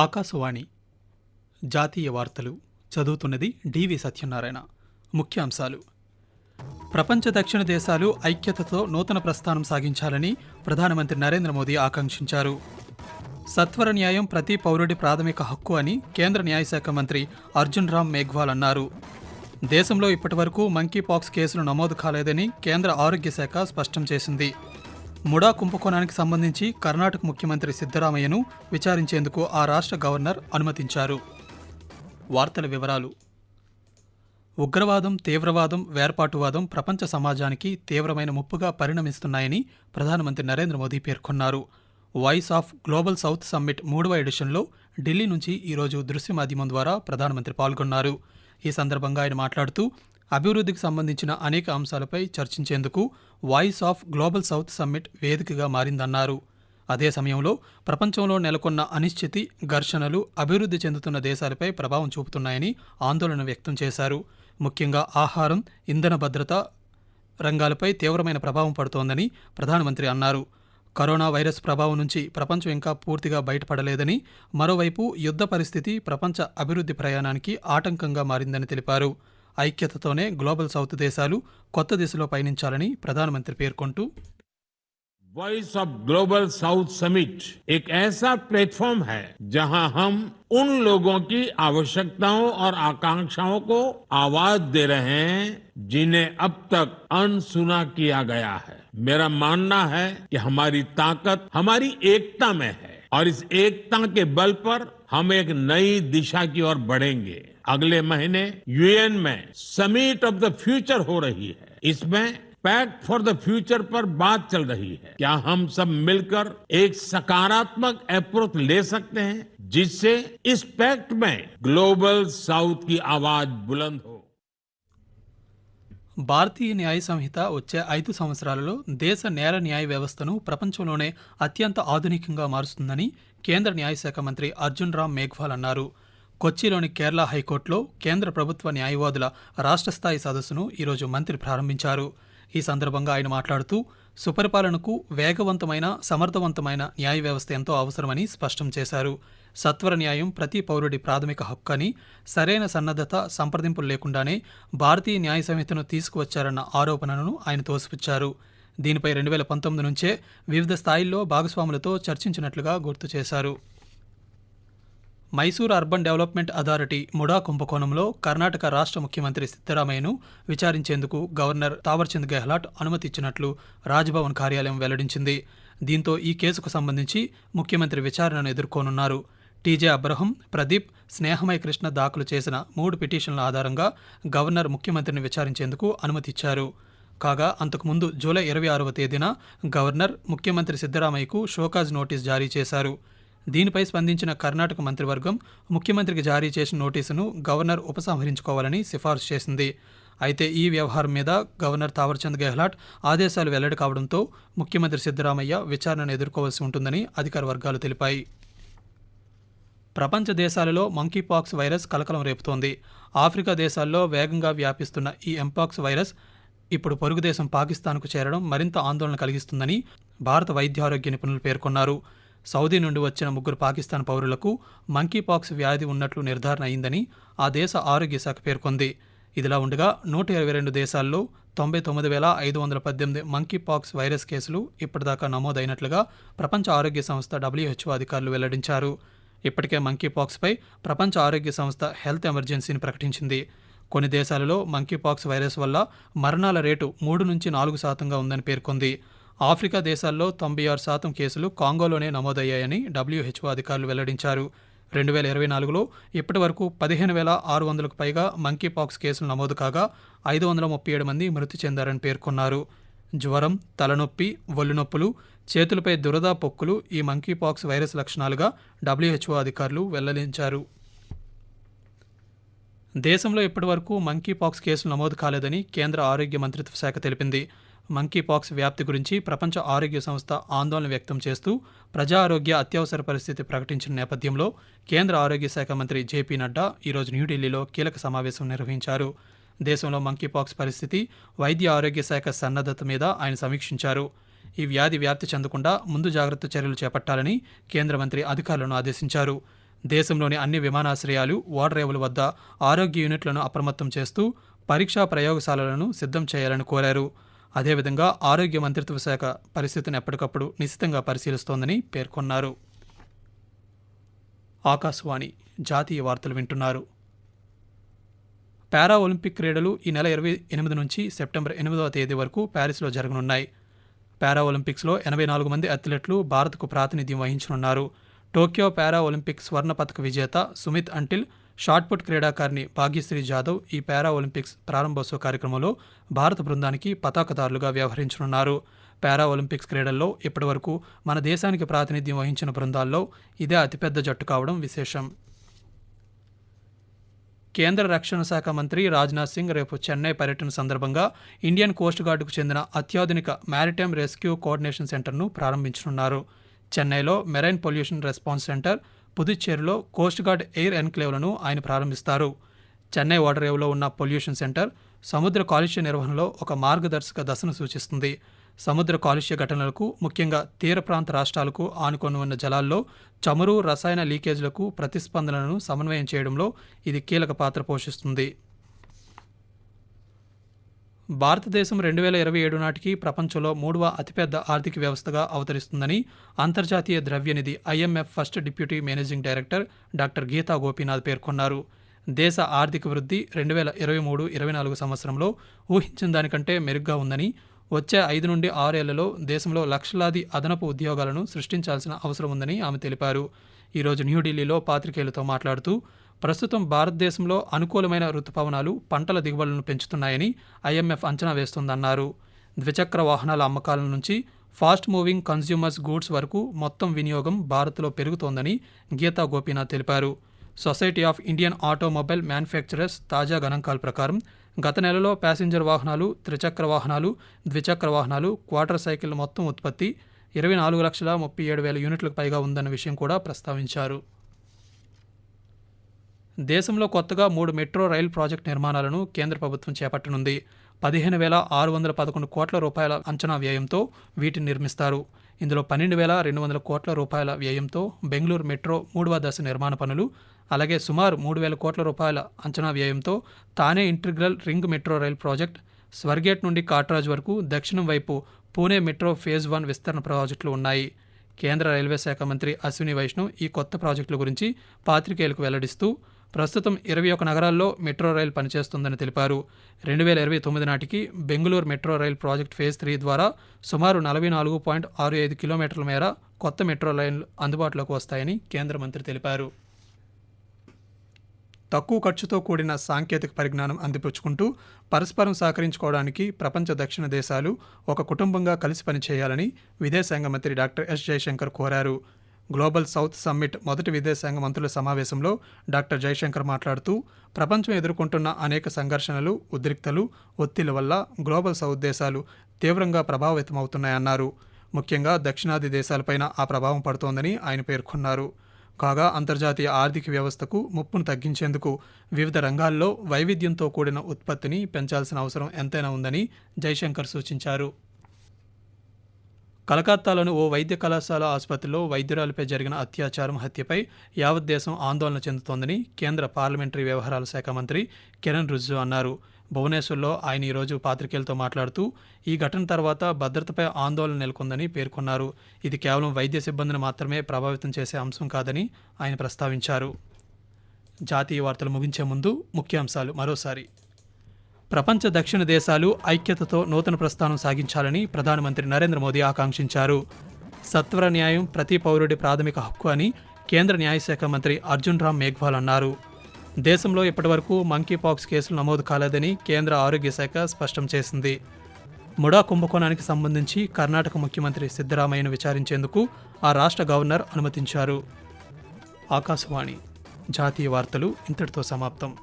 ఆకాశవాణి జాతీయ వార్తలు చదువుతున్నది డివి సత్యనారాయణ. ముఖ్యాంశాలు: ప్రపంచ దక్షిణ దేశాలు ఐక్యతతో నూతన ప్రస్థానం సాగించాలని ప్రధానమంత్రి నరేంద్ర మోదీ ఆకాంక్షించారు. సత్వర న్యాయం ప్రతి పౌరుడి ప్రాథమిక హక్కు అని కేంద్ర న్యాయశాఖ మంత్రి అర్జున్ రామ్ మేఘ్వాల్ అన్నారు. దేశంలో ఇప్పటివరకు మంకీపాక్స్ కేసులు నమోదు కాలేదని కేంద్ర ఆరోగ్య శాఖ స్పష్టం చేసింది. ముడా కుంభకోణానికి సంబంధించి కర్ణాటక ముఖ్యమంత్రి సిద్ధరామయ్యను విచారించేందుకు ఆ రాష్ట్ర గవర్నర్ అనుమతించారు. వార్తల వివరాలు: ఉగ్రవాదం, తీవ్రవాదం, వేర్పాటువాదం ప్రపంచ సమాజానికి తీవ్రమైన ముప్పుగా పరిణమిస్తున్నాయని ప్రధానమంత్రి నరేంద్ర మోదీ పేర్కొన్నారు. Voice of global south summit 3వ ఎడిషన్లో ఢిల్లీ నుంచి ఈరోజు దృశ్య మాధ్యమం ద్వారా ప్రధానమంత్రి పాల్గొన్నారు. ఈ సందర్భంగా ఆయన మాట్లాడుతూ అభివృద్ధికి సంబంధించిన అనేక అంశాలపై చర్చించేందుకు voice of global south summit వేదికగా మారిందన్నారు. అదే సమయంలో ప్రపంచంలో నెలకొన్న అనిశ్చితి, ఘర్షణలు అభివృద్ధి చెందుతున్న దేశాలపై ప్రభావం చూపుతున్నాయని ఆందోళన వ్యక్తం చేశారు. ముఖ్యంగా ఆహారం, ఇంధన భద్రత రంగాలపై తీవ్రమైన ప్రభావం పడుతోందని ప్రధానమంత్రి అన్నారు. కరోనా వైరస్ ప్రభావం నుంచి ప్రపంచం ఇంకా పూర్తిగా బయటపడలేదని, మరోవైపు యుద్ధ పరిస్థితి ప్రపంచ అభివృద్ధి ప్రయాణానికి ఆటంకంగా మారిందని తెలిపారు. ఐక్యతతోనే గ్లోబల్ సౌత్ దేశాలు కొత్త దిశలో పయనించాలని ప్రధానమంత్రి పేర్కొంటూ, voice of global south summit एक ऐसा प्लेटफॉर्म है जहां हम उन लोगों की आवश्यकताओं और आकांक्षाओं को आवाज दे रहे हैं जिन्हें अब तक अनसुना किया गया है. मेरा मानना है कि हमारी ताकत हमारी एकता में है और इस एकता के बल पर हम एक नई दिशा की ओर बढ़ेंगे. अगले महीने यूएन में समिट ऑफ द फ्यूचर हो रही है. इसमें पैक्ट फॉर द फ्यूचर पर बात चल रही है. क्या हम सब मिलकर एक सकारात्मक अप्रोच ले सकते हैं जिससे इस पैक्ट में ग्लोबल साउथ की आवाज बुलंद हो? భారతీయ న్యాయ సంహిత వచ్చే 5 సంవత్సరాలలో దేశ నేర న్యాయ వ్యవస్థను ప్రపంచంలోనే అత్యంత ఆధునికంగా మారుస్తుందని కేంద్ర న్యాయశాఖ మంత్రి అర్జున్ రామ్ మేఘ్వాల్ అన్నారు. కొచ్చిలోని కేరళ హైకోర్టులో కేంద్ర ప్రభుత్వ న్యాయవాదుల రాష్ట్ర స్థాయి సదస్సును ఈరోజు మంత్రి ప్రారంభించారు. ఈ సందర్భంగా ఆయన మాట్లాడుతూ సుపరిపాలనకు వేగవంతమైన, సమర్థవంతమైన న్యాయ వ్యవస్థ ఎంతో అవసరమని స్పష్టం చేశారు. సత్వర న్యాయం ప్రతి పౌరుడి ప్రాథమిక హక్కు అని, సరైన సన్నద్ధత, సంప్రదింపులు లేకుండానే భారతీయ న్యాయ సంహితను తీసుకువచ్చారన్న ఆరోపణలను ఆయన తోసిపుచ్చారు. దీనిపై 2019 నుంచే వివిధ స్థాయిల్లో భాగస్వాములతో చర్చించినట్లుగా గుర్తు చేశారు. Mysore urban development authority MUDA కుంభకోణంలో కర్ణాటక రాష్ట్ర ముఖ్యమంత్రి సిద్ధరామయ్యను విచారించేందుకు గవర్నర్ తావర్చంద్ గెహ్లాట్ అనుమతి ఇచ్చినట్లు రాజ్భవన్ కార్యాలయం వెల్లడించింది. దీంతో ఈ కేసుకు సంబంధించి ముఖ్యమంత్రి విచారణను ఎదుర్కోనున్నారు. టీజే అబ్రహం, ప్రదీప్, స్నేహమయ కృష్ణ దాఖలు చేసిన 3 పిటిషన్ల ఆధారంగా గవర్నర్ ముఖ్యమంత్రిని విచారించేందుకు అనుమతి ఇచ్చారు. కాగా అంతకుముందు జూలై 26వ తేదీన గవర్నర్ ముఖ్యమంత్రి సిద్ధరామయ్యకు షోకాజ్ నోటీస్ జారీ చేశారు. దీనిపై స్పందించిన కర్ణాటక మంత్రివర్గం ముఖ్యమంత్రికి జారీ చేసిన నోటీసును గవర్నర్ ఉపసంహరించుకోవాలని సిఫార్సు చేసింది. అయితే ఈ వ్యవహారం మీద గవర్నర్ తావర్చంద్ గెహ్లాట్ ఆదేశాలు వెల్లడి కావడంతో ముఖ్యమంత్రి సిద్ధరామయ్య విచారణను ఎదుర్కోవాల్సి ఉంటుందని అధికార వర్గాలు తెలిపాయి. ప్రపంచ దేశాలలో మంకీపాక్స్ వైరస్ కలకలం రేపుతోంది. ఆఫ్రికా దేశాల్లో వేగంగా వ్యాపిస్తున్న ఈ ఎంపాక్స్ వైరస్ ఇప్పుడు పొరుగు దేశం పాకిస్తాన్కు చేరడం మరింత ఆందోళన కలిగిస్తుందని భారత వైద్యారోగ్య నిపుణులు పేర్కొన్నారు. సౌదీ నుండి వచ్చిన 3 పాకిస్తాన్ పౌరులకు మంకీపాక్స్ వ్యాధి ఉన్నట్లు నిర్ధారణ అయిందని ఆ దేశ ఆరోగ్య శాఖ పేర్కొంది. ఇదిలా ఉండగా 122 దేశాల్లో 99,518 మంకీపాక్స్ వైరస్ కేసులు ఇప్పటిదాకా నమోదైనట్లుగా ప్రపంచ ఆరోగ్య సంస్థ WHO అధికారులు వెల్లడించారు. ఇప్పటికే మంకీపాక్స్పై ప్రపంచ ఆరోగ్య సంస్థ హెల్త్ ఎమర్జెన్సీని ప్రకటించింది. కొన్ని దేశాలలో మంకీపాక్స్ వైరస్ వల్ల మరణాల రేటు 3 నుంచి 4% ఉందని పేర్కొంది. ఆఫ్రికా దేశాల్లో 96% కేసులు కాంగోలోనే నమోదయ్యాయని WHO అధికారులు వెల్లడించారు. 2024లో ఇప్పటి వరకు 15,600కు పైగా మంకీపాక్స్ కేసులు నమోదు కాగా 537 మంది మృతి చెందారని పేర్కొన్నారు. జ్వరం, తలనొప్పి, ఒళ్ళునొప్పులు, చేతులపై దురద, పొక్కులు ఈ మంకీపాక్స్ వైరస్ లక్షణాలుగా WHO అధికారులు వెల్లడించారు. దేశంలో ఇప్పటివరకు మంకీపాక్స్ కేసులు నమోదు కాలేదని కేంద్ర ఆరోగ్య మంత్రిత్వ శాఖ తెలిపింది. మంకీపాక్స్ వ్యాప్తి గురించి ప్రపంచ ఆరోగ్య సంస్థ ఆందోళన వ్యక్తం చేస్తూ ప్రజా ఆరోగ్య అత్యవసర పరిస్థితి ప్రకటించిన నేపథ్యంలో కేంద్ర ఆరోగ్య శాఖ మంత్రి జేపీ నడ్డా ఈరోజు న్యూఢిల్లీలో కీలక సమావేశం నిర్వహించారు. దేశంలో మంకీపాక్స్ పరిస్థితి, వైద్య ఆరోగ్య శాఖ సన్నద్ధత మీద ఆయన సమీక్షించారు. ఈ వ్యాధి వ్యాప్తి చెందకుండా ముందు జాగ్రత్త చర్యలు చేపట్టాలని కేంద్ర మంత్రి అధికారులను ఆదేశించారు. దేశంలోని అన్ని విమానాశ్రయాలు, ఓడరేవుల వద్ద ఆరోగ్య యూనిట్లను అప్రమత్తం చేస్తూ పరీక్షా ప్రయోగశాలలను సిద్ధం చేయాలని కోరారు. అదేవిధంగా ఆరోగ్య మంత్రిత్వ శాఖ పరిస్థితిని ఎప్పటికప్పుడు నిశితంగా పరిశీలిస్తోందని పేర్కొన్నారు. ఆకాశవాణి జాతీయ వార్తలు వింటున్నారు. పారా ఒలింపిక్ క్రీడలు ఈ నెల 28 నుంచి సెప్టెంబర్ 8వ తేదీ వరకు ప్యారిస్లో జరగనున్నాయి. పారా ఒలింపిక్స్లో 84 మంది అథ్లెట్లు భారత్కు ప్రాతినిధ్యం వహించనున్నారు. టోక్యో పారా ఒలింపిక్ స్వర్ణ పతక విజేత సుమిత్ అంటిల్, షాట్పుట్ క్రీడాకారిణి భాగ్యశ్రీ జాదవ్ ఈ పారా ఒలింపిక్స్ ప్రారంభోత్సవ కార్యక్రమంలో భారత బృందానికి పతాకదారులుగా వ్యవహరించనున్నారు. పారా ఒలింపిక్స్ క్రీడల్లో ఇప్పటివరకు మన దేశానికి ప్రాతినిధ్యం వహించిన బృందాల్లో ఇదే అతిపెద్ద జట్టు కావడం విశేషం. కేంద్ర రక్షణ శాఖ మంత్రి రాజ్నాథ్ సింగ్ రేపు చెన్నై పర్యటన సందర్భంగా ఇండియన్ కోస్ట్ గార్డుకు చెందిన అత్యాధునిక మ్యారిటైమ్ రెస్క్యూ కోఆర్డినేషన్ సెంటర్ను ప్రారంభించనున్నారు. చెన్నైలో మెరైన్ పొల్యూషన్ రెస్పాన్స్ సెంటర్, పుదుచ్చేరిలో కోస్ట్ గార్డ్ ఎయిర్ ఎన్క్లేవ్లను ఆయన ప్రారంభిస్తారు. చెన్నై ఓడరేవులో ఉన్న పొల్యూషన్ సెంటర్ సముద్ర కాలుష్య నిర్వహణలో ఒక మార్గదర్శక దశను సూచిస్తుంది. సముద్ర కాలుష్య ఘటనలకు, ముఖ్యంగా తీర ప్రాంత రాష్ట్రాలకు ఆనుకొని ఉన్న జలాల్లో చమురు, రసాయన లీకేజీలకు ప్రతిస్పందనలను సమన్వయం చేయడంలో ఇది కీలక పాత్ర పోషిస్తుంది. భారతదేశం 2027 నాటికి ప్రపంచంలో 3వ అతిపెద్ద ఆర్థిక వ్యవస్థగా అవతరిస్తుందని అంతర్జాతీయ ద్రవ్యనిధి IMF first deputy managing director doctor Gita Gopinath పేర్కొన్నారు. దేశ ఆర్థిక వృద్ధి 2023-24 సంవత్సరంలో ఊహించిన దానికంటే మెరుగ్గా ఉందని, వచ్చే 5 నుండి 6 ఏళ్లలో దేశంలో లక్షలాది అదనపు ఉద్యోగాలను సృష్టించాల్సిన అవసరం ఉందని ఆమె తెలిపారు. ఈరోజు న్యూఢిల్లీలో పాత్రికేయులతో మాట్లాడుతూ ప్రస్తుతం భారతదేశంలో అనుకూలమైన రుతుపవనాలు పంటల దిగుబడులను పెంచుతున్నాయని IMF అంచనా వేస్తోందన్నారు. ద్విచక్ర వాహనాల అమ్మకాల నుంచి ఫాస్ట్ మూవింగ్ కన్స్యూమర్స్ గూడ్స్ వరకు మొత్తం వినియోగం భారత్లో పెరుగుతోందని గీతా గోపీనాథ్ తెలిపారు. Society of Indian automobile manufacturers తాజా గణాంకాల ప్రకారం గత నెలలో ప్యాసింజర్ వాహనాలు, త్రిచక్ర వాహనాలు, ద్విచక్ర వాహనాలు, క్వార్టర్ సైకిల్ మొత్తం ఉత్పత్తి 24,37,000 యూనిట్లకు పైగా ఉందన్న విషయం కూడా ప్రస్తావించారు. దేశంలో కొత్తగా 3 మెట్రో రైల్ ప్రాజెక్టు నిర్మాణాలను కేంద్ర ప్రభుత్వం చేపట్టనుంది. 15,611 కోట్ల రూపాయల అంచనా వ్యయంతో వీటిని నిర్మిస్తారు. ఇందులో 12,200 కోట్ల రూపాయల వ్యయంతో బెంగళూరు మెట్రో 3వ దశ నిర్మాణ పనులు, అలాగే సుమారు 3,000 కోట్ల రూపాయల అంచనా వ్యయంతో తానే integral ring metro rail project, Swargate నుండి కాట్రాజ్ వరకు దక్షిణం వైపు పూణే మెట్రో ఫేజ్ 1 విస్తరణ ప్రాజెక్టులు ఉన్నాయి. కేంద్ర రైల్వే శాఖ మంత్రి అశ్విని వైష్ణవ్ ఈ కొత్త ప్రాజెక్టుల గురించి పాత్రికేయులకు వెల్లడిస్తూ ప్రస్తుతం 21 నగరాల్లో మెట్రో రైలు పనిచేస్తుందని తెలిపారు. 2029 నాటికి Bengaluru metro rail project phase 3 ద్వారా సుమారు 44.65 కిలోమీటర్ల మేర కొత్త మెట్రో రైళ్లు అందుబాటులోకి వస్తాయని కేంద్ర మంత్రి తెలిపారు. తక్కువ ఖర్చుతో కూడిన సాంకేతిక పరిజ్ఞానం అందిపుచ్చుకుంటూ పరస్పరం సహకరించుకోవడానికి ప్రపంచ దక్షిణ దేశాలు ఒక కుటుంబంగా కలిసి పనిచేయాలని విదేశాంగ మంత్రి డాక్టర్ ఎస్ జయశంకర్ కోరారు. గ్లోబల్ సౌత్ సమ్మిట్ మొదటి విదేశాంగ మంత్రుల సమావేశంలో డాక్టర్ జయశంకర్ మాట్లాడుతూ ప్రపంచం ఎదుర్కొంటున్న అనేక సంఘర్షణలు, ఉద్రిక్తలు, ఒత్తిళ్ల వల్ల గ్లోబల్ సౌత్ దేశాలు తీవ్రంగా ప్రభావితమవుతున్నాయన్నారు. ముఖ్యంగా దక్షిణాది దేశాలపైన ఆ ప్రభావం పడుతోందని ఆయన పేర్కొన్నారు. కాగా అంతర్జాతీయ ఆర్థిక వ్యవస్థకు ముప్పును తగ్గించేందుకు వివిధ రంగాల్లో వైవిధ్యంతో కూడిన ఉత్పత్తిని పెంచాల్సిన అవసరం ఎంతైనా ఉందని జైశంకర్ సూచించారు. కలకత్తాలోని ఓ వైద్య కళాశాల ఆసుపత్రిలో వైద్యురాలిపై జరిగిన అత్యాచారం, హత్యపై యావత్ దేశం ఆందోళన చెందుతోందని కేంద్ర పార్లమెంటరీ వ్యవహారాల శాఖ మంత్రి కిరణ్ రిజిజు అన్నారు. భువనేశ్వర్లో ఆయన ఈరోజు పాత్రికేయులతో మాట్లాడుతూ ఈ ఘటన తర్వాత భద్రతపై ఆందోళన నెలకొందని పేర్కొన్నారు. ఇది కేవలం వైద్య సిబ్బందిని మాత్రమే ప్రభావితం చేసే అంశం కాదని ఆయన ప్రస్తావించారు. జాతీయ వార్తలు ముగించే ముందు ముఖ్యాంశాలు మరోసారి. ప్రపంచ దక్షిణ దేశాలు ఐక్యతతో నూతన ప్రస్థానం సాగించాలని ప్రధానమంత్రి నరేంద్ర మోదీ ఆకాంక్షించారు. సత్వర న్యాయం ప్రతి పౌరుడి ప్రాథమిక హక్కు అని కేంద్ర న్యాయశాఖ మంత్రి అర్జున్ రామ్ మేఘ్వాల్ అన్నారు. దేశంలో ఇప్పటివరకు మంకీపాక్స్ కేసులు నమోదు కాలేదని కేంద్ర ఆరోగ్య శాఖ స్పష్టం చేసింది. ముడా కుంభకోణానికి సంబంధించి కర్ణాటక ముఖ్యమంత్రి సిద్ధరామయ్యను విచారించేందుకు ఆ రాష్ట్ర గవర్నర్ అనుమతించారు. ఆకాశవాణి జాతీయ వార్తలు ఇంతటితో సమాప్తం.